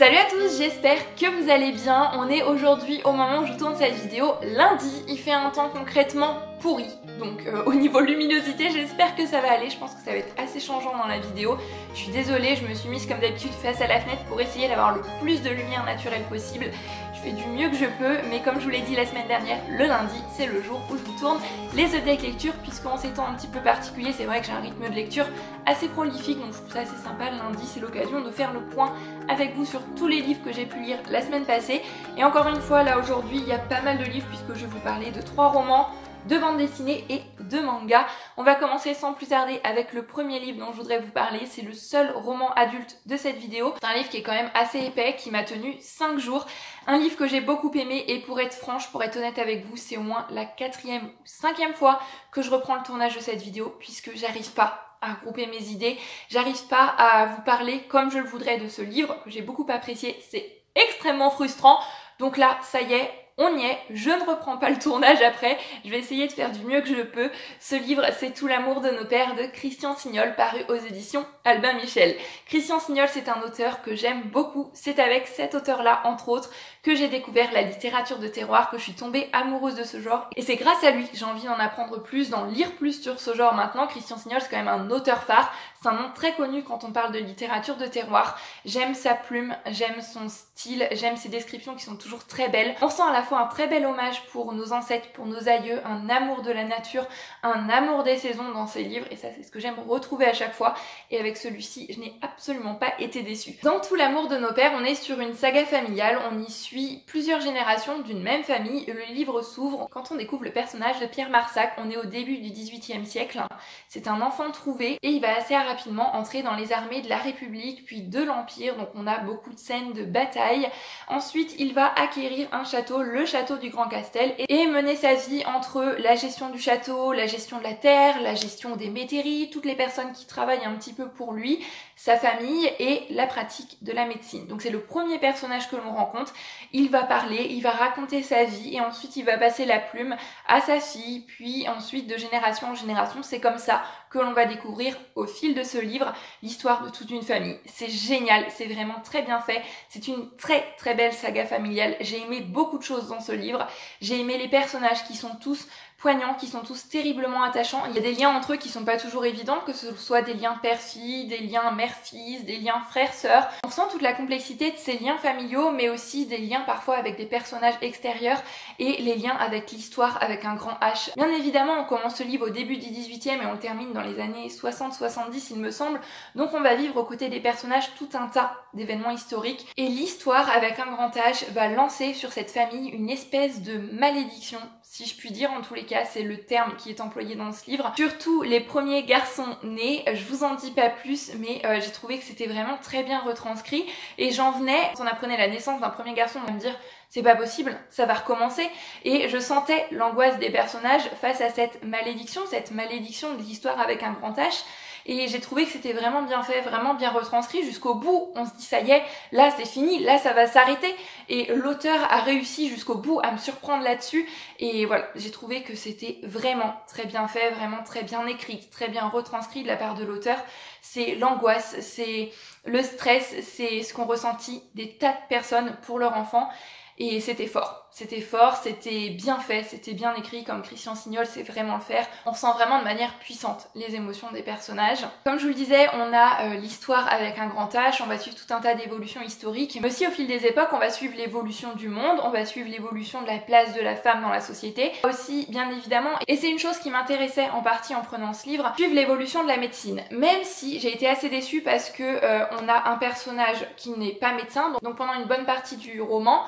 Salut à tous, j'espère que vous allez bien. On est aujourd'hui, au moment où je tourne cette vidéo, lundi. Il fait un temps concrètement pourri. Donc au niveau luminosité, j'espère que ça va aller. Je pense que ça va être assez changeant dans la vidéo. Je suis désolée, je me suis mise comme d'habitude face à la fenêtre pour essayer d'avoir le plus de lumière naturelle possible. Je fais du mieux que je peux, mais comme je vous l'ai dit la semaine dernière, le lundi, c'est le jour où je vous tourne les updates lecture, puisqu'en ces temps un petit peu particuliers, c'est vrai que j'ai un rythme de lecture assez prolifique, donc je trouve ça assez sympa. Le lundi, c'est l'occasion de faire le point avec vous sur tous les livres que j'ai pu lire la semaine passée. Et encore une fois, là aujourd'hui, il y a pas mal de livres puisque je vais vous parler de 3 romans, de bandes dessinées et de mangas. On va commencer sans plus tarder avec le premier livre dont je voudrais vous parler. C'est le seul roman adulte de cette vidéo. C'est un livre qui est quand même assez épais, qui m'a tenu 5 jours. Un livre que j'ai beaucoup aimé et pour être franche, pour être honnête avec vous, c'est au moins la 4e ou 5e fois que je reprends le tournage de cette vidéo puisque j'arrive pas à regrouper mes idées, j'arrive pas à vous parler comme je le voudrais de ce livre que j'ai beaucoup apprécié, c'est extrêmement frustrant. Donc là, ça y est, on y est, je ne reprends pas le tournage après, je vais essayer de faire du mieux que je peux. Ce livre, c'est Tout l'amour de nos pères de Christian Signol, paru aux éditions Albin Michel. Christian Signol, c'est un auteur que j'aime beaucoup. C'est avec cet auteur-là, entre autres, que j'ai découvert la littérature de terroir, que je suis tombée amoureuse de ce genre. Et c'est grâce à lui que j'ai envie d'en apprendre plus, d'en lire plus sur ce genre maintenant. Christian Signol, c'est quand même un auteur phare. C'est un nom très connu quand on parle de littérature de terroir. J'aime sa plume, j'aime son style, j'aime ses descriptions qui sont toujours très belles. On sent à la fois un très bel hommage pour nos ancêtres, pour nos aïeux, un amour de la nature, un amour des saisons dans ses livres, et ça c'est ce que j'aime retrouver à chaque fois. Et avec celui-ci, je n'ai absolument pas été déçue. Dans Tout l'amour de nos pères, on est sur une saga familiale, on y suit plusieurs générations d'une même famille. Le livre s'ouvre quand on découvre le personnage de Pierre Marsac. On est au début du XVIIIe siècle. C'est un enfant trouvé et il va assez rapidement entrer dans les armées de la République puis de l'Empire, donc on a beaucoup de scènes de bataille. Ensuite, il va acquérir un château, le château du Grand Castel, et mener sa vie entre la gestion du château, la gestion de la terre, la gestion des métairies, toutes les personnes qui travaillent un petit peu pour lui, sa famille et la pratique de la médecine. Donc c'est le premier personnage que l'on rencontre. Il va parler, il va raconter sa vie et ensuite il va passer la plume à sa fille, puis ensuite de génération en génération. C'est comme ça que l'on va découvrir au fil de ce livre l'histoire de toute une famille. C'est génial, c'est vraiment très bien fait. C'est une très très belle saga familiale. J'ai aimé beaucoup de choses dans ce livre. J'ai aimé les personnages qui sont tous poignants, qui sont tous terriblement attachants. Il y a des liens entre eux qui sont pas toujours évidents, que ce soit des liens père-fille, des liens mère-fils, des liens frère-sœur. On sent toute la complexité de ces liens familiaux, mais aussi des liens parfois avec des personnages extérieurs et les liens avec l'histoire avec un grand H. Bien évidemment, on commence ce livre au début du 18e et on le termine dans les années 60-70 il me semble, donc on va vivre aux côtés des personnages tout un tas d'événements historiques et l'histoire avec un grand H va lancer sur cette famille une espèce de malédiction, si je puis dire. En tous les cas, c'est le terme qui est employé dans ce livre. Surtout les premiers garçons nés, je vous en dis pas plus, mais j'ai trouvé que c'était vraiment très bien retranscrit et j'en venais, quand on apprenait la naissance d'un premier garçon, à me dire c'est pas possible, ça va recommencer. Et je sentais l'angoisse des personnages face à cette malédiction de l'histoire avec un grand H. Et j'ai trouvé que c'était vraiment bien fait, vraiment bien retranscrit jusqu'au bout. On se dit ça y est, là c'est fini, là ça va s'arrêter. Et l'auteur a réussi jusqu'au bout à me surprendre là-dessus. Et voilà, j'ai trouvé que c'était vraiment très bien fait, vraiment très bien écrit, très bien retranscrit de la part de l'auteur. C'est l'angoisse, c'est le stress, c'est ce qu'ont ressenti des tas de personnes pour leur enfant. Et c'était fort, c'était bien fait, c'était bien écrit comme Christian Signol sait vraiment le faire. On sent vraiment de manière puissante les émotions des personnages. Comme je vous le disais, on a l'histoire avec un grand H, on va suivre tout un tas d'évolutions historiques, mais aussi au fil des époques, on va suivre l'évolution du monde, on va suivre l'évolution de la place de la femme dans la société, aussi bien évidemment, et c'est une chose qui m'intéressait en partie en prenant ce livre, suivre l'évolution de la médecine. Même si j'ai été assez déçue parce que on a un personnage qui n'est pas médecin, donc pendant une bonne partie du roman,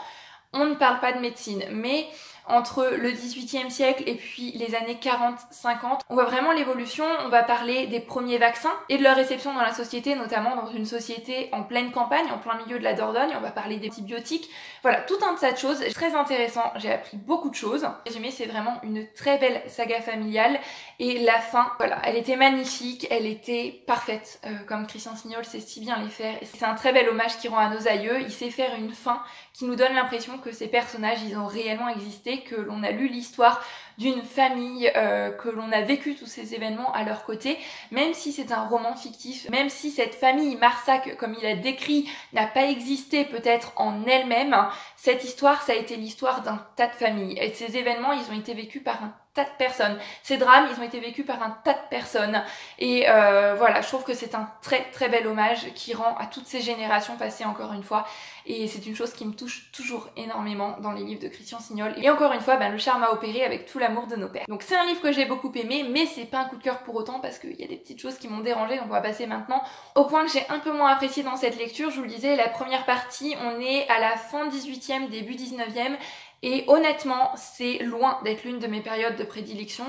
on ne parle pas de médecine, mais entre le 18e siècle et puis les années 40-50, on voit vraiment l'évolution. On va parler des premiers vaccins et de leur réception dans la société, notamment dans une société en pleine campagne, en plein milieu de la Dordogne. On va parler des antibiotiques, voilà, tout un tas de choses. Très intéressant, j'ai appris beaucoup de choses. Résumé, c'est vraiment une très belle saga familiale et la fin, voilà, elle était magnifique, elle était parfaite, comme Christian Signol sait si bien les faire. C'est un très bel hommage qu'il rend à nos aïeux. Il sait faire une fin qui nous donne l'impression que ces personnages, ils ont réellement existé imaginer que l'on a lu l'histoire d'une famille, que l'on a vécu tous ces événements à leur côté, même si c'est un roman fictif, même si cette famille Marsac, comme il a décrit, n'a pas existé peut-être en elle-même, cette histoire, ça a été l'histoire d'un tas de familles. Et ces événements, ils ont été vécus par un tas de personnes. Ces drames, ils ont été vécus par un tas de personnes. Et voilà, je trouve que c'est un très très bel hommage qui rend à toutes ces générations passées encore une fois. Et c'est une chose qui me touche toujours énormément dans les livres de Christian Signol. Et encore une fois, le charme a opéré avec tout l'amour de nos pères. Donc c'est un livre que j'ai beaucoup aimé, mais c'est pas un coup de cœur pour autant parce qu'il y a des petites choses qui m'ont dérangée, donc on va passer maintenant au point que j'ai un peu moins apprécié dans cette lecture. Je vous le disais, la première partie, on est à la fin 18e, début 19e, et honnêtement, c'est loin d'être l'une de mes périodes de prédilection.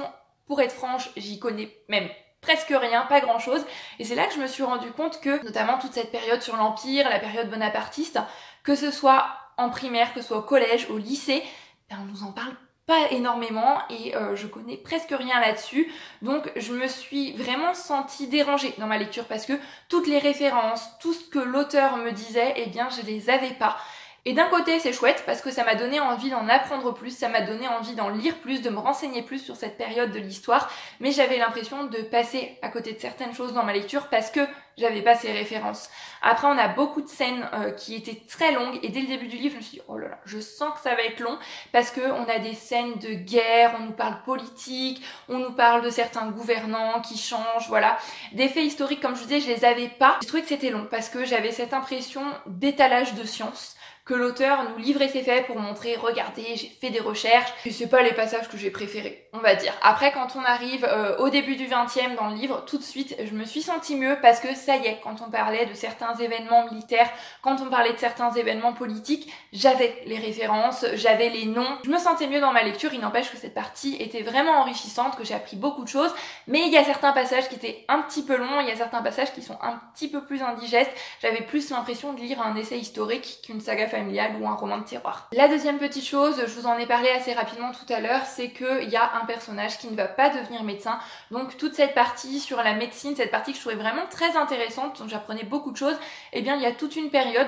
Pour être franche, j'y connais même presque rien, pas grand chose, et c'est là que je me suis rendu compte que, notamment toute cette période sur l'Empire, la période bonapartiste, que ce soit en primaire, que ce soit au collège, au lycée, on nous en parle pas énormément et je connais presque rien là-dessus, donc je me suis vraiment sentie dérangée dans ma lecture parce que toutes les références, tout ce que l'auteur me disait, eh bien je les avais pas. Et d'un côté c'est chouette parce que ça m'a donné envie d'en apprendre plus, ça m'a donné envie d'en lire plus, de me renseigner plus sur cette période de l'histoire, mais j'avais l'impression de passer à côté de certaines choses dans ma lecture parce que j'avais pas ces références. Après on a beaucoup de scènes qui étaient très longues et dès le début du livre je me suis dit oh là là, je sens que ça va être long parce que on a des scènes de guerre, on nous parle politique, on nous parle de certains gouvernants qui changent, voilà. Des faits historiques comme je vous disais je les avais pas. J'ai trouvé que c'était long parce que j'avais cette impression d'étalage de science, que l'auteur nous livrait ses faits pour montrer, regardez, j'ai fait des recherches, et c'est pas les passages que j'ai préférés, on va dire. Après, quand on arrive au début du 20e dans le livre, tout de suite, je me suis sentie mieux parce que ça y est, quand on parlait de certains événements militaires, quand on parlait de certains événements politiques, j'avais les références, j'avais les noms, je me sentais mieux dans ma lecture, il n'empêche que cette partie était vraiment enrichissante, que j'ai appris beaucoup de choses, mais il y a certains passages qui étaient un petit peu longs, il y a certains passages qui sont un petit peu plus indigestes, j'avais plus l'impression de lire un essai historique qu'une saga familiale ou un roman de tiroir. La deuxième petite chose, je vous en ai parlé assez rapidement tout à l'heure, c'est qu'il y a un personnage qui ne va pas devenir médecin, donc toute cette partie sur la médecine, cette partie que je trouvais vraiment très intéressante, dont j'apprenais beaucoup de choses, eh bien il y a toute une période,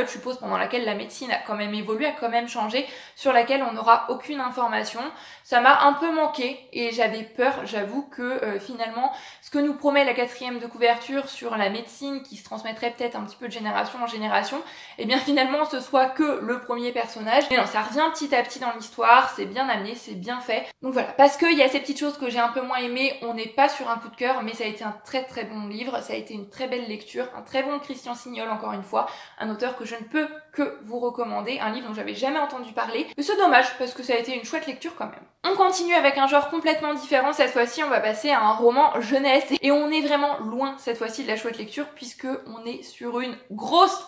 je suppose pendant laquelle la médecine a quand même évolué, a quand même changé, sur laquelle on n'aura aucune information. Ça m'a un peu manqué et j'avais peur, j'avoue que finalement ce que nous promet la 4e de couverture sur la médecine qui se transmettrait peut-être un petit peu de génération en génération, eh bien finalement ce soit que le premier personnage. Mais non, ça revient petit à petit dans l'histoire, c'est bien amené, c'est bien fait. Donc voilà, parce qu'il y a ces petites choses que j'ai un peu moins aimées, on n'est pas sur un coup de cœur, mais ça a été un très très bon livre, ça a été une très belle lecture, un très bon Christian Signol encore une fois, un auteur que je ne peux que vous recommander, un livre dont j'avais jamais entendu parler. Mais c'est dommage parce que ça a été une chouette lecture quand même. On continue avec un genre complètement différent, cette fois-ci on va passer à un roman jeunesse et on est vraiment loin cette fois-ci de la chouette lecture puisque on est sur une grosse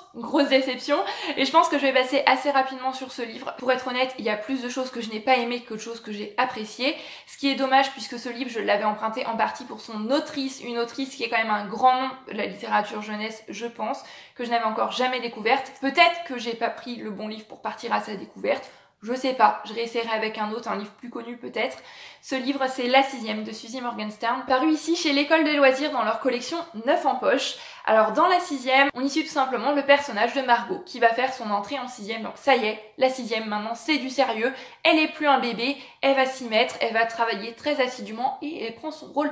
déception et je pense que je vais passer assez rapidement sur ce livre. Pour être honnête, il y a plus de choses que je n'ai pas aimées que de choses que j'ai appréciées, ce qui est dommage puisque ce livre je l'avais emprunté en partie pour son autrice, une autrice qui est quand même un grand nom de la littérature jeunesse je pense, que je n'avais encore jamais découverte. Peut-être que j'ai pas pris le bon livre pour partir à sa découverte, je sais pas, je réessayerai avec un autre, un livre plus connu peut-être. Ce livre c'est La 6e de Suzy Morgenstern, paru ici chez l'École des Loisirs dans leur collection 9 en poche. Alors dans La 6e, on y suit tout simplement le personnage de Margot qui va faire son entrée en 6e, donc ça y est, La 6e maintenant c'est du sérieux, elle est plus un bébé, elle va s'y mettre, elle va travailler très assidûment et elle prend son rôle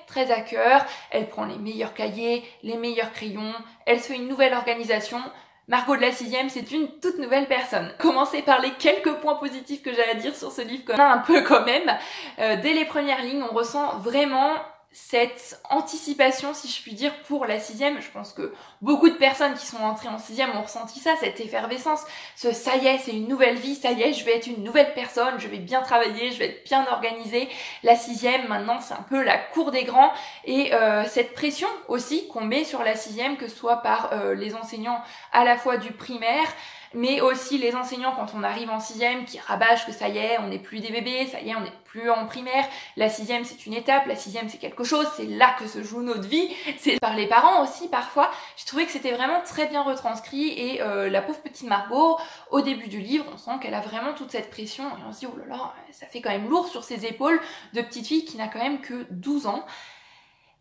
très à cœur, elle prend les meilleurs cahiers, les meilleurs crayons, elle se fait une nouvelle organisation. Margot de la 6e, c'est une toute nouvelle personne. Commencer par les quelques points positifs que j'ai à dire sur ce livre, qu'on a un peu quand même. Dès les premières lignes, on ressent vraiment cette anticipation, si je puis dire, pour la 6e. Je pense que beaucoup de personnes qui sont entrées en 6e ont ressenti ça, cette effervescence, ce ça y est, c'est une nouvelle vie, ça y est, je vais être une nouvelle personne, je vais bien travailler, je vais être bien organisée. La 6e, maintenant, c'est un peu la cour des grands et cette pression aussi qu'on met sur la 6e, que ce soit par les enseignants à la fois du primaire, mais aussi les enseignants quand on arrive en 6e qui rabâchent que ça y est, on n'est plus des bébés, ça y est, on n'est plus en primaire, la 6e c'est une étape, la 6e c'est quelque chose, c'est là que se joue notre vie, c'est par les parents aussi parfois. J'ai trouvé que c'était vraiment très bien retranscrit et la pauvre petite Margot, au début du livre, on sent qu'elle a vraiment toute cette pression et on se dit oh là là, ça fait quand même lourd sur ses épaules de petite fille qui n'a quand même que 12 ans.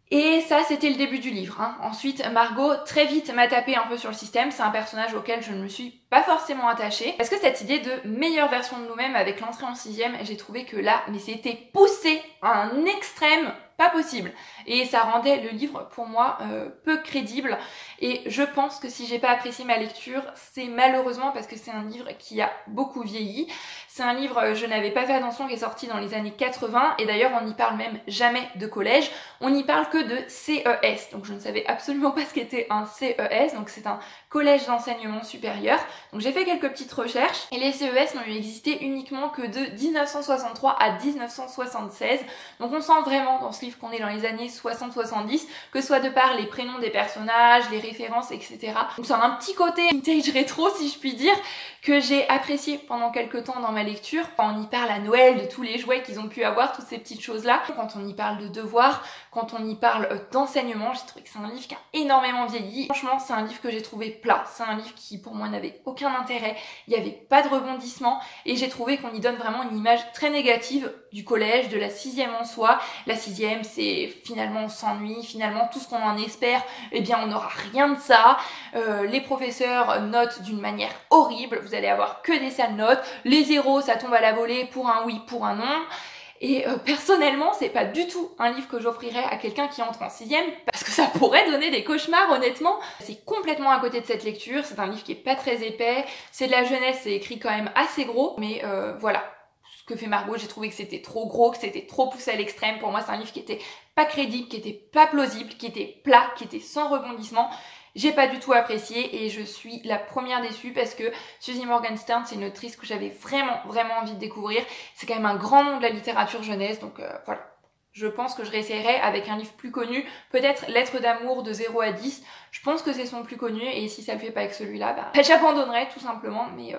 Et ça, c'était le début du livre, hein. Ensuite, Margot, très vite, m'a tapé un peu sur le système. C'est un personnage auquel je ne me suis pas forcément attachée. Parce que cette idée de meilleure version de nous-mêmes avec l'entrée en 6e, j'ai trouvé que là, mais c'était poussé à un extrême pas possible. Et ça rendait le livre, pour moi, peu crédible. Et je pense que si j'ai pas apprécié ma lecture, c'est malheureusement parce que c'est un livre qui a beaucoup vieilli. C'est un livre, je n'avais pas fait attention, qui est sorti dans les années 80. Et d'ailleurs, on n'y parle même jamais de collège. On n'y parle que de CES. Donc je ne savais absolument pas ce qu'était un CES. Donc c'est un collège d'enseignement supérieur. Donc j'ai fait quelques petites recherches. Et les CES n'ont existé uniquement que de 1963 à 1976. Donc on sent vraiment dans ce livre qu'on est dans les années 60-70, que ce soit de par les prénoms des personnages, les références, etc. Donc c'est un petit côté vintage rétro, si je puis dire, que j'ai apprécié pendant quelques temps dans ma lecture. Quand on y parle à Noël de tous les jouets qu'ils ont pu avoir, toutes ces petites choses-là, quand on y parle de devoirs, quand on y parle d'enseignement, j'ai trouvé que c'est un livre qui a énormément vieilli. Franchement, c'est un livre que j'ai trouvé plat. C'est un livre qui, pour moi, n'avait aucun intérêt. Il n'y avait pas de rebondissement et j'ai trouvé qu'on y donne vraiment une image très négative du collège, de la 6e en soi. La 6e, c'est finalement on s'ennuie, finalement tout ce qu'on en espère, eh bien on n'aura rien de ça. Les professeurs notent d'une manière horrible, vous allez avoir que des sales notes. Les zéros, ça tombe à la volée pour un oui, pour un non. Et personnellement, c'est pas du tout un livre que j'offrirais à quelqu'un qui entre en 6e parce que ça pourrait donner des cauchemars, honnêtement. C'est complètement à côté de cette lecture, c'est un livre qui est pas très épais, c'est de la jeunesse, c'est écrit quand même assez gros, mais voilà. Ce que fait Margot, j'ai trouvé que c'était trop gros, que c'était trop poussé à l'extrême. Pour moi, c'est un livre qui était pas crédible, qui était pas plausible, qui était plat, qui était sans rebondissement. J'ai pas du tout apprécié et je suis la première déçue parce que Susie Morgenstern, c'est une autrice que j'avais vraiment envie de découvrir. C'est quand même un grand nom de la littérature jeunesse, donc voilà. Je pense que je réessayerai avec un livre plus connu, peut-être Lettres d'amour de 0 à 10. Je pense que c'est son plus connu et si ça le fait pas avec celui-là, bah, j'abandonnerai tout simplement. Mais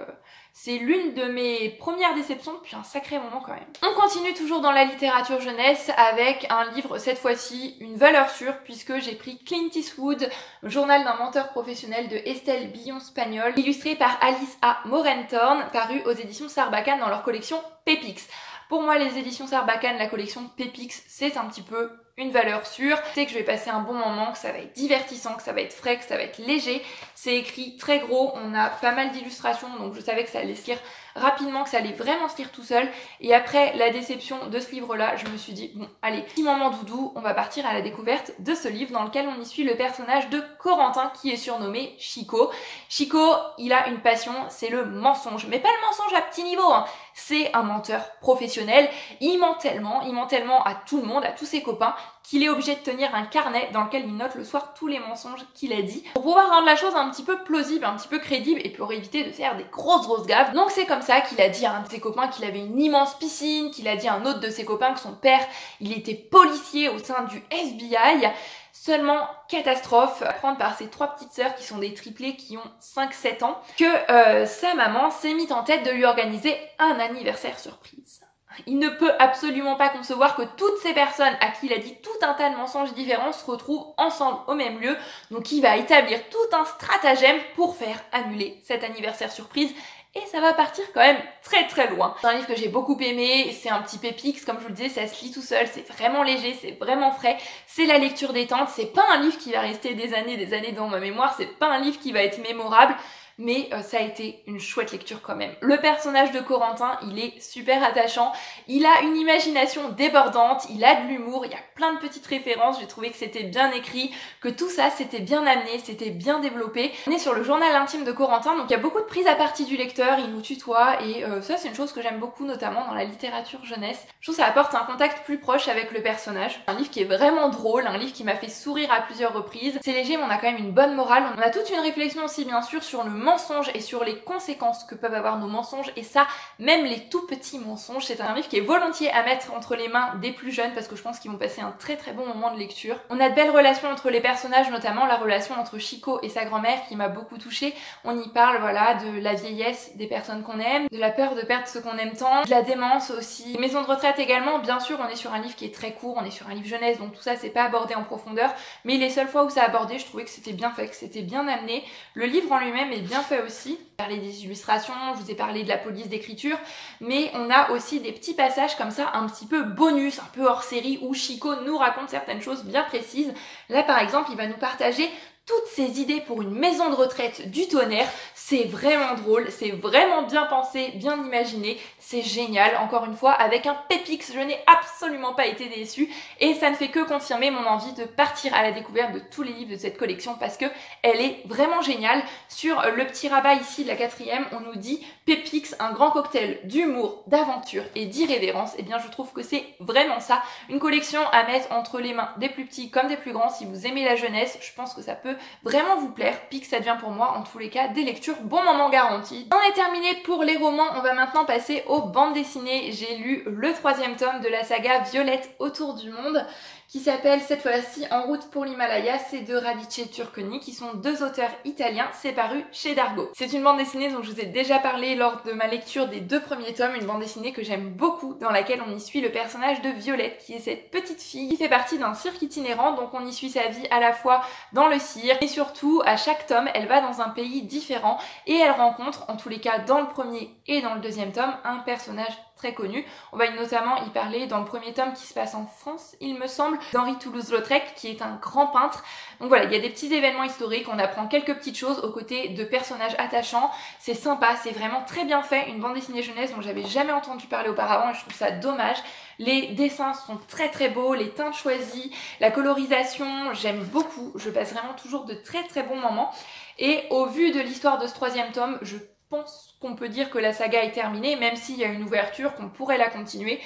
c'est l'une de mes premières déceptions depuis un sacré moment quand même. On continue toujours dans la littérature jeunesse avec un livre, cette fois-ci, une valeur sûre, puisque j'ai pris Clint Eastwood, Journal d'un menteur professionnel de Estelle Billon-Spagnol, illustré par Alice A. Morenthorn, paru aux éditions Sarbacane dans leur collection Pépix. Pour moi, les éditions Sarbacane, la collection Pépix, c'est un petit peu une valeur sûre. Je sais que je vais passer un bon moment, que ça va être divertissant, que ça va être frais, que ça va être léger. C'est écrit très gros, on a pas mal d'illustrations, donc je savais que ça allait se lire rapidement, que ça allait vraiment se lire tout seul. Et après la déception de ce livre-là, je me suis dit, bon, allez, petit moment doudou, on va partir à la découverte de ce livre dans lequel on y suit le personnage de Corentin qui est surnommé Chico. Chico, il a une passion, c'est le mensonge. Mais pas le mensonge à petit niveau, hein. C'est un menteur professionnel. Il ment tellement à tout le monde, à tous ses copains, qu'il est obligé de tenir un carnet dans lequel il note le soir tous les mensonges qu'il a dit pour pouvoir rendre la chose un petit peu plausible, un petit peu crédible et pour éviter de faire des grosses gaffes. Donc c'est comme ça qu'il a dit à un de ses copains qu'il avait une immense piscine, qu'il a dit à un autre de ses copains que son père, il était policier au sein du FBI. Seulement, catastrophe, apprendre par ses 3 petites sœurs qui sont des triplés qui ont 5-7 ans, que sa maman s'est mise en tête de lui organiser un anniversaire surprise. Il ne peut absolument pas concevoir que toutes ces personnes à qui il a dit tout un tas de mensonges différents se retrouvent ensemble au même lieu. Donc il va établir tout un stratagème pour faire annuler cet anniversaire surprise. Et ça va partir quand même très loin. C'est un livre que j'ai beaucoup aimé, c'est un petit pépix, comme je vous le disais, ça se lit tout seul, c'est vraiment léger, c'est vraiment frais, c'est la lecture détente, c'est pas un livre qui va rester des années dans ma mémoire, c'est pas un livre qui va être mémorable, mais ça a été une chouette lecture quand même. Le personnage de Corentin, il est super attachant, il a une imagination débordante, il a de l'humour, il y a plein de petites références, j'ai trouvé que c'était bien écrit, que tout ça c'était bien amené, c'était bien développé. On est sur le journal intime de Corentin, donc il y a beaucoup de prise à partie du lecteur, il nous tutoie et ça c'est une chose que j'aime beaucoup notamment dans la littérature jeunesse. Je trouve que ça apporte un contact plus proche avec le personnage. Un livre qui est vraiment drôle, un livre qui m'a fait sourire à plusieurs reprises. C'est léger mais on a quand même une bonne morale, on a toute une réflexion aussi bien sûr sur le mensonges et sur les conséquences que peuvent avoir nos mensonges et ça, même les tout petits mensonges. C'est un livre qui est volontiers à mettre entre les mains des plus jeunes parce que je pense qu'ils vont passer un très bon moment de lecture. On a de belles relations entre les personnages, notamment la relation entre Chico et sa grand-mère qui m'a beaucoup touchée. On y parle voilà de la vieillesse des personnes qu'on aime, de la peur de perdre ce qu'on aime tant, de la démence aussi, les maisons de retraite également. Bien sûr, on est sur un livre qui est très court, on est sur un livre jeunesse donc tout ça c'est pas abordé en profondeur mais les seules fois où ça a abordé, je trouvais que c'était bien fait, que c'était bien amené. Le livre en lui-même est bien bien fait aussi. J'ai parlé des illustrations, je vous ai parlé de la police d'écriture, mais on a aussi des petits passages comme ça, un petit peu bonus, un peu hors série, où Chico nous raconte certaines choses bien précises. Là par exemple, il va nous partager toutes ces idées pour une maison de retraite du tonnerre. C'est vraiment drôle, c'est vraiment bien pensé, bien imaginé, c'est génial. Encore une fois, avec un Pepix, je n'ai absolument pas été déçue et ça ne fait que confirmer mon envie de partir à la découverte de tous les livres de cette collection parce que elle est vraiment géniale. Sur le petit rabat ici de la 4e, on nous dit Pepix, un grand cocktail d'humour, d'aventure et d'irrévérence. Et bien je trouve que c'est vraiment ça, une collection à mettre entre les mains des plus petits comme des plus grands. Si vous aimez la jeunesse, je pense que ça peut vraiment vous plaire. Pix, ça devient pour moi en tous les cas des lectures bon moment garanti. On est terminé pour les romans, on va maintenant passer aux bandes dessinées. J'ai lu le 3e tome de la saga Violette autour du monde, qui s'appelle cette fois-ci En route pour l'Himalaya. C'est de Radice Turconi, qui sont 2 auteurs italiens. C'est paru chez Dargaud. C'est une bande dessinée dont je vous ai déjà parlé lors de ma lecture des 2 premiers tomes, une bande dessinée que j'aime beaucoup, dans laquelle on y suit le personnage de Violette, qui est cette petite fille qui fait partie d'un cirque itinérant, donc on y suit sa vie à la fois dans le cirque, et surtout, à chaque tome, elle va dans un pays différent, et elle rencontre, en tous les cas dans le premier et dans le 2e tome, un personnage très connu. On va notamment y parler dans le premier tome qui se passe en France, il me semble, d'Henri Toulouse-Lautrec, qui est un grand peintre. Donc voilà, il y a des petits événements historiques, on apprend quelques petites choses aux côtés de personnages attachants. C'est sympa, c'est vraiment très bien fait, une bande dessinée jeunesse dont j'avais jamais entendu parler auparavant et je trouve ça dommage. Les dessins sont très très beaux, les teintes choisies, la colorisation, j'aime beaucoup. Je passe vraiment toujours de très très bons moments. Et au vu de l'histoire de ce 3e tome, je pense qu'on peut dire que la saga est terminée, même s'il y a une ouverture, qu'on pourrait la continuer.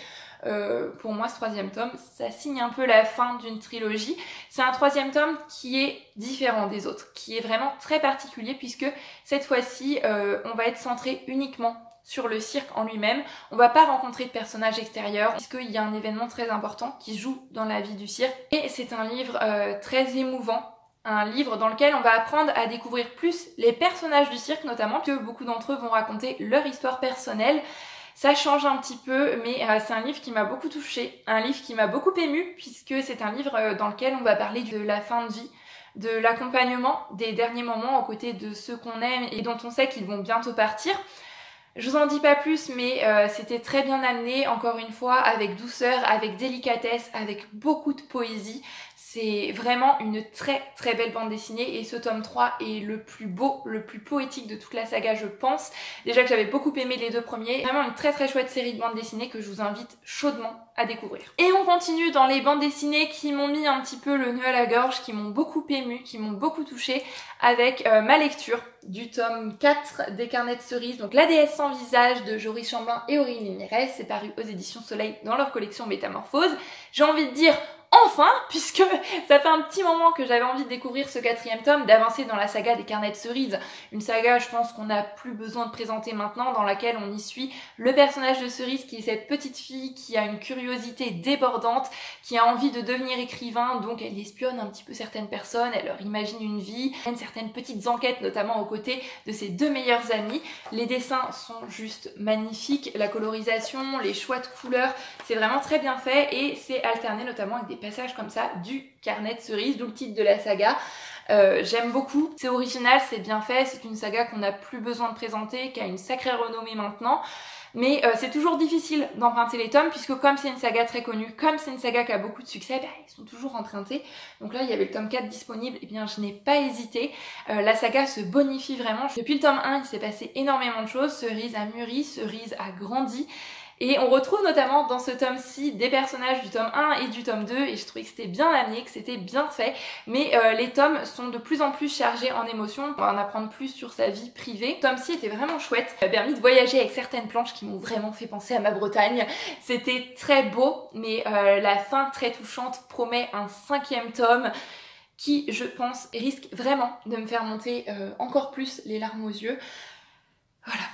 Pour moi, ce 3e tome, ça signe un peu la fin d'une trilogie. C'est un 3e tome qui est différent des autres, qui est vraiment très particulier puisque cette fois-ci, on va être centré uniquement sur le cirque en lui-même. On va pas rencontrer de personnages extérieurs puisqu'il y a un événement très important qui joue dans la vie du cirque. Et c'est un livre très émouvant. Un livre dans lequel on va apprendre à découvrir plus les personnages du cirque notamment, que beaucoup d'entre eux vont raconter leur histoire personnelle. Ça change un petit peu, mais c'est un livre qui m'a beaucoup touchée, un livre qui m'a beaucoup émue, puisque c'est un livre dans lequel on va parler de la fin de vie, de l'accompagnement, des derniers moments aux côtés de ceux qu'on aime et dont on sait qu'ils vont bientôt partir. Je vous en dis pas plus, mais c'était très bien amené, encore une fois, avec douceur, avec délicatesse, avec beaucoup de poésie. C'est vraiment une très très belle bande dessinée et ce tome 3 est le plus beau, le plus poétique de toute la saga je pense. Déjà que j'avais beaucoup aimé les 2 premiers. Vraiment une très très chouette série de bandes dessinées que je vous invite chaudement à découvrir. Et on continue dans les bandes dessinées qui m'ont mis un petit peu le nœud à la gorge, qui m'ont beaucoup émue, qui m'ont beaucoup touchée avec ma lecture du tome 4 des Carnets de Cerises, donc La déesse sans visage de Joris Chamblin et Aurélie Mérès. C'est paru aux éditions Soleil dans leur collection Métamorphose. J'ai envie de dire enfin, puisque ça fait un petit moment que j'avais envie de découvrir ce 4e tome, d'avancer dans la saga des Carnets de Cerises. Une saga, je pense qu'on n'a plus besoin de présenter maintenant, dans laquelle on y suit le personnage de Cerise, qui est cette petite fille qui a une curiosité débordante, qui a envie de devenir écrivain, donc elle espionne un petit peu certaines personnes, elle leur imagine une vie, elle mène certaines petites enquêtes, notamment aux côtés de ses 2 meilleurs amis. Les dessins sont juste magnifiques, la colorisation, les choix de couleurs, c'est vraiment très bien fait et c'est alterné notamment avec des passages comme ça du Carnet de Cerises, d'où le titre de la saga. J'aime beaucoup, c'est original, c'est bien fait, c'est une saga qu'on n'a plus besoin de présenter, qui a une sacrée renommée maintenant, mais c'est toujours difficile d'emprunter les tomes puisque comme c'est une saga très connue, comme c'est une saga qui a beaucoup de succès, bah, ils sont toujours empruntés. Donc là il y avait le tome 4 disponible, et bien je n'ai pas hésité, la saga se bonifie vraiment. Depuis le tome 1 il s'est passé énormément de choses, Cerise a mûri, Cerise a grandi. Et on retrouve notamment dans ce tome-ci des personnages du tome 1 et du tome 2 et je trouvais que c'était bien amené, que c'était bien fait. Mais les tomes sont de plus en plus chargés en émotions, on va en apprendre plus sur sa vie privée. Le tome-ci était vraiment chouette, il m'a permis de voyager avec certaines planches qui m'ont vraiment fait penser à ma Bretagne. C'était très beau, mais la fin très touchante promet un 5e tome qui, je pense, risque vraiment de me faire monter encore plus les larmes aux yeux. Voilà.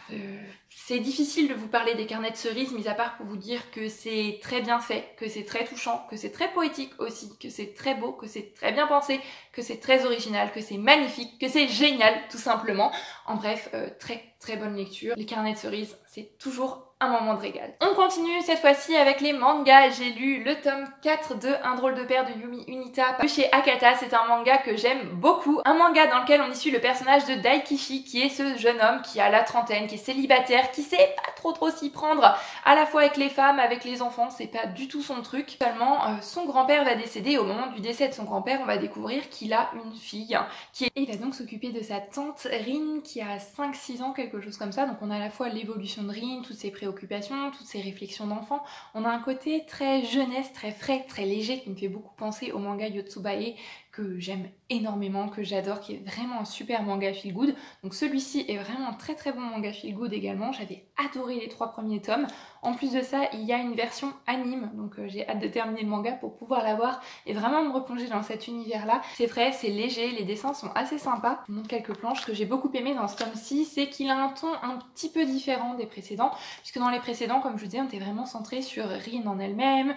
C'est difficile de vous parler des carnets de cerises, mis à part pour vous dire que c'est très bien fait, que c'est très touchant, que c'est très poétique aussi, que c'est très beau, que c'est très bien pensé, que c'est très original, que c'est magnifique, que c'est génial, tout simplement. En bref, très bonne lecture. Les carnets de cerises, c'est toujours un moment de régal. On continue cette fois-ci avec les mangas. J'ai lu le tome 4 de Un drôle de père de Yumi Unita de chez Akata. C'est un manga que j'aime beaucoup. Un manga dans lequel on y suit le personnage de Daikishi, qui est ce jeune homme qui a la trentaine, qui est célibataire, qui sait pas trop s'y prendre à la fois avec les femmes, avec les enfants, c'est pas du tout son truc. Seulement, son grand-père va décéder. Au moment du décès de son grand-père, on va découvrir qu'il a une fille et il va donc s'occuper de sa tante Rin qui a 5-6 ans, quelque chose comme ça. Donc on a à la fois l'évolution de Rin, toutes ses préoccupations, toutes ses réflexions d'enfant. On a un côté très jeunesse, très frais, très léger qui me fait beaucoup penser au manga Yotsubae que j'aime énormément, que j'adore, qui est vraiment un super manga feel good. Donc celui-ci est vraiment un très bon manga feel good également. J'avais adoré les 3 premiers tomes. En plus de ça, il y a une version anime, donc j'ai hâte de terminer le manga pour pouvoir la voir et vraiment me replonger dans cet univers-là. C'est vrai, c'est léger, les dessins sont assez sympas. Je vous montre quelques planches. Ce que j'ai beaucoup aimé dans ce tome-ci, c'est qu'il a un ton un petit peu différent des précédents, puisque dans les précédents, comme je vous disais, on était vraiment centré sur Rin en elle-même,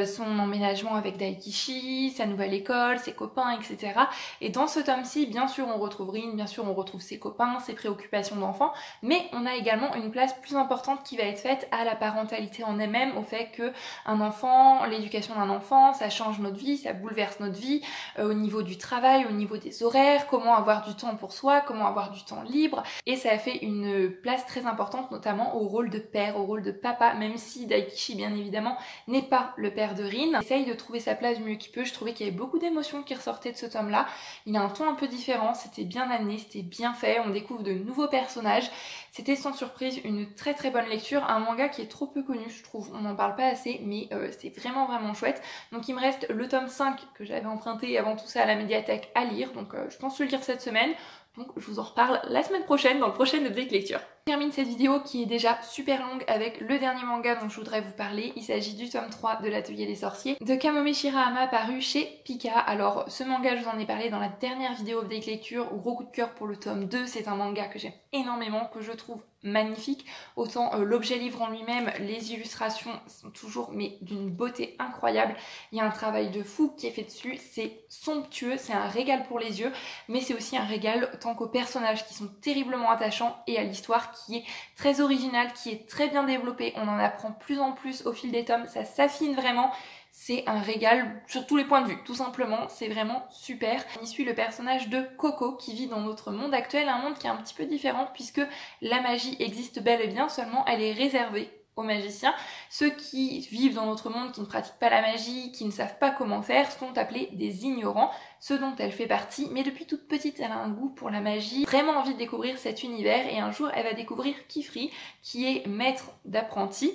son emménagement avec Daikishi, sa nouvelle école, ses copains, etc. Et dans ce tome-ci, bien sûr, on retrouve Rin, bien sûr, on retrouve ses copains, ses préoccupations d'enfant, mais on a également une place plus importante qui va être faite à la parentalité en elle-même, au fait que un enfant, l'éducation d'un enfant, ça change notre vie, ça bouleverse notre vie, au niveau du travail, au niveau des horaires, comment avoir du temps pour soi, comment avoir du temps libre, et ça a fait une place très importante, notamment au rôle de père, au rôle de papa, même si Daikishi, bien évidemment, n'est pas le père de Rin. Il essaye de trouver sa place du mieux qu'il peut. Je trouvais qu'il y avait beaucoup d'émotions qui ressortaient de ce tome-là. Il a un ton un peu différent, c'était bien amené, c'était bien fait, on découvre de nouveaux personnages. C'était sans surprise une très bonne lecture, un manga qui est trop peu connu, je trouve, on n'en parle pas assez, mais c'est vraiment chouette. Donc il me reste le tome 5 que j'avais emprunté avant tout ça à la médiathèque à lire, donc je pense le lire cette semaine. Donc je vous en reparle la semaine prochaine dans le prochain update lecture. Je termine cette vidéo qui est déjà super longue avec le dernier manga dont je voudrais vous parler. Il s'agit du tome 3 de l'Atelier des Sorciers de Kamome Shirahama paru chez Pika. Alors ce manga, je vous en ai parlé dans la dernière vidéo update lecture. Gros coup de cœur pour le tome 2. C'est un manga que j'aime énormément, que je trouve magnifique. Autant l'objet livre en lui-même, les illustrations sont toujours mais d'une beauté incroyable. Il y a un travail de fou qui est fait dessus. C'est somptueux, c'est un régal pour les yeux, mais c'est aussi un régal tant qu'aux personnages qui sont terriblement attachants et à l'histoire qui est très originale, qui est très bien développée. On en apprend plus en plus au fil des tomes, ça s'affine vraiment. C'est un régal sur tous les points de vue, tout simplement, c'est vraiment super. On y suit le personnage de Coco qui vit dans notre monde actuel, un monde qui est un petit peu différent puisque la magie existe bel et bien, seulement elle est réservée aux magiciens. Ceux qui vivent dans notre monde, qui ne pratiquent pas la magie, qui ne savent pas comment faire, sont appelés des ignorants, ce dont elle fait partie, mais depuis toute petite elle a un goût pour la magie, vraiment envie de découvrir cet univers, et un jour elle va découvrir Kifri, qui est maître d'apprenti,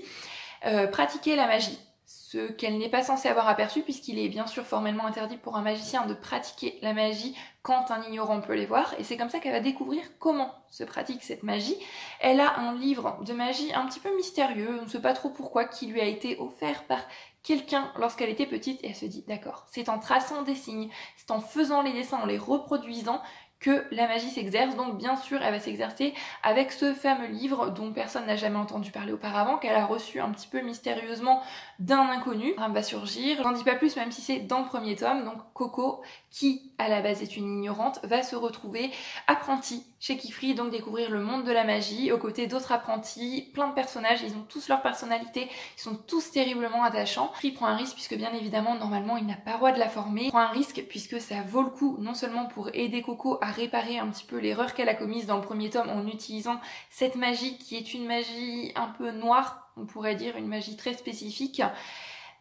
pratiquer la magie. Ce qu'elle n'est pas censée avoir aperçu puisqu'il est bien sûr formellement interdit pour un magicien de pratiquer la magie quand un ignorant peut les voir, et c'est comme ça qu'elle va découvrir comment se pratique cette magie. Elle a un livre de magie un petit peu mystérieux, on ne sait pas trop pourquoi, qui lui a été offert par quelqu'un lorsqu'elle était petite, et elle se dit d'accord, c'est en traçant des signes, c'est en faisant les dessins, en les reproduisant que la magie s'exerce. Donc bien sûr elle va s'exercer avec ce fameux livre dont personne n'a jamais entendu parler auparavant, qu'elle a reçu un petit peu mystérieusement d'un inconnu. Un va surgir, j'en dis pas plus même si c'est dans le premier tome. Donc Coco, qui à la base est une ignorante, va se retrouver apprentie chez Kifri, donc découvrir le monde de la magie aux côtés d'autres apprentis, plein de personnages, ils ont tous leur personnalité, ils sont tous terriblement attachants. Kifri prend un risque puisque bien évidemment normalement il n'a pas le droit de la former, il prend un risque puisque ça vaut le coup non seulement pour aider Coco à réparer un petit peu l'erreur qu'elle a commise dans le premier tome en utilisant cette magie qui est une magie un peu noire, on pourrait dire une magie très spécifique,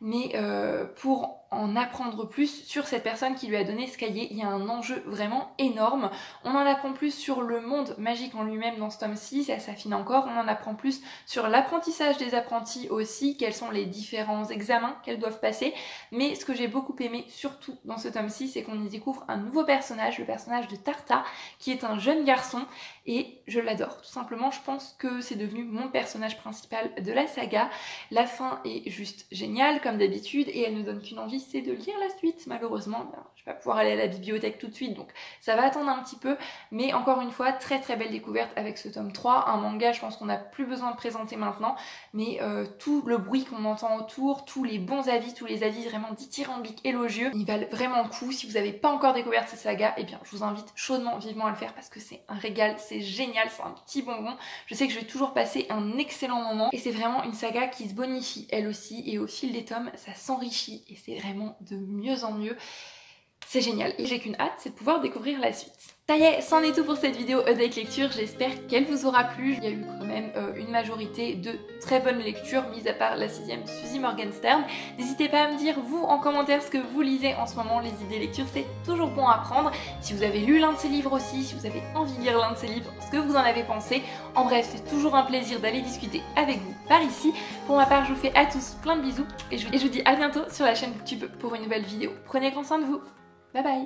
mais pour en apprendre plus sur cette personne qui lui a donné ce cahier. Il y a un enjeu vraiment énorme. On en apprend plus sur le monde magique en lui-même dans ce tome-ci, ça s'affine encore. On en apprend plus sur l'apprentissage des apprentis aussi, quels sont les différents examens qu'elles doivent passer. Mais ce que j'ai beaucoup aimé surtout dans ce tome-ci, c'est qu'on y découvre un nouveau personnage, le personnage de Tarta, qui est un jeune garçon, et je l'adore. Tout simplement, je pense que c'est devenu mon personnage principal de la saga. La fin est juste géniale comme d'habitude et elle ne donne qu'une envie envie c'est de lire la suite. Malheureusement, je vais pas pouvoir aller à la bibliothèque tout de suite, donc ça va attendre un petit peu. Mais encore une fois, très très belle découverte avec ce tome 3. Un manga, je pense qu'on n'a plus besoin de présenter maintenant, mais tout le bruit qu'on entend autour, tous les bons avis, tous les avis vraiment dithyrambiques, élogieux, ils valent vraiment le coup. Si vous n'avez pas encore découvert cette saga, eh bien je vous invite chaudement, vivement à le faire parce que c'est un régal, c'est génial, c'est un petit bonbon. Je sais que je vais toujours passer un excellent moment et c'est vraiment une saga qui se bonifie elle aussi, et au fil des tomes ça s'enrichit et c'est vraiment de mieux en mieux. C'est génial et j'ai qu'une hâte, c'est de pouvoir découvrir la suite. Ça y est, c'en est tout pour cette vidéo Deck Lecture, j'espère qu'elle vous aura plu. Il y a eu quand même une majorité de très bonnes lectures, mis à part la 6ème de Suzy Morgenstern. N'hésitez pas à me dire, vous, en commentaire, ce que vous lisez en ce moment. Les idées lecture, c'est toujours bon à prendre. Si vous avez lu l'un de ces livres aussi, si vous avez envie de lire l'un de ces livres, ce que vous en avez pensé. En bref, c'est toujours un plaisir d'aller discuter avec vous par ici. Pour ma part, je vous fais à tous plein de bisous et je vous dis à bientôt sur la chaîne YouTube pour une nouvelle vidéo. Prenez grand soin de vous. Bye bye.